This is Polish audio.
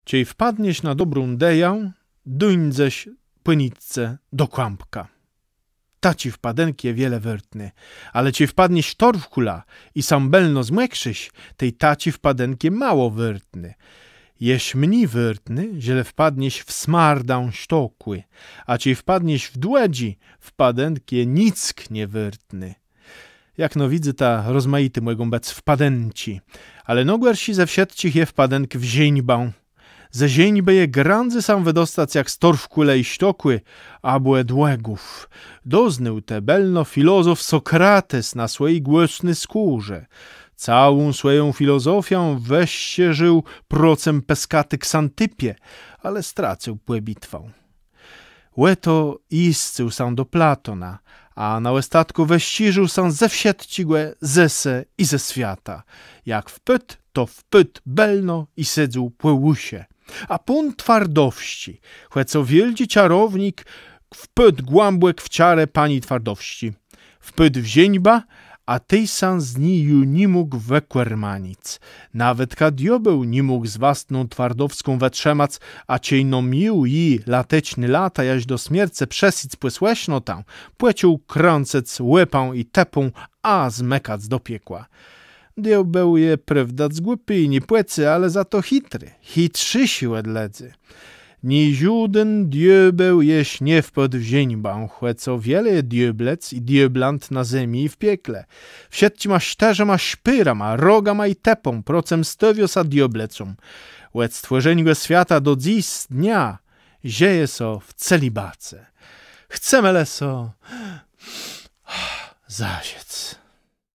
Ciej wpadnieś na dobrą deję, duńdześ płynicce do kłampka. Ta ci wpadenkie wiele wyrtny, ale ci wpadnieś torwkula i sam belno zmłekrzyś, tej taci wpadenkie mało wyrtny. Jeś mni wyrtny, źle wpadnieś w smardę sztokły, a ci wpadnieś w dłedzi, wpadenkie nick nie wyrtny. Jak no widzę ta rozmaity młegą bec wpadenci, ale no gwersi ze wsiedcich je wpadenk w zieńbę. Ze zieńby je grandzy sam wydostać jak z torwkule i sztokły, a błe dłegów. Doznył te belno filozof Sokrates na swojej głośny skórze. Całą swoją filozofią weź się żył procem peskaty Ksantypie, ale stracił płe bitwą. Łeto iscył sam do Platona, a na łestatku weściżył sam ze wsiedcigłe zese i ze świata. Jak wpyt, to wpyt belno i sedził płełusie. A pun twardowści, chłeco wielki czarownik, wpyt głąbłek w ciarę pani twardowści. Wpyt wzięćba, a tej sam z niju nie mógł wekwermanic. Nawet kadiobeł nie mógł z własną twardowską wetrzemac, a ciejno mił i lateczny lata, jaś do śmierce przesic płysłeśno tam, płecił krącec łepą i tepą, a zmekac do piekła. Diobeł je prawdac głupy i nie płecy, ale za to hitry, hitrzy wedledzy. Ni żaden diobeł jeś nie wpadł w zieńbę, chłeco wiele dioblec i dioblant na ziemi i w piekle. Wsiedci ma szterze, ma szpyra, ma roga, ma i tepą, procem stowiosa dioblecą. Łec stworzeniu świata do dziś dnia zieje so w celibace. Chcemy leso zaziec.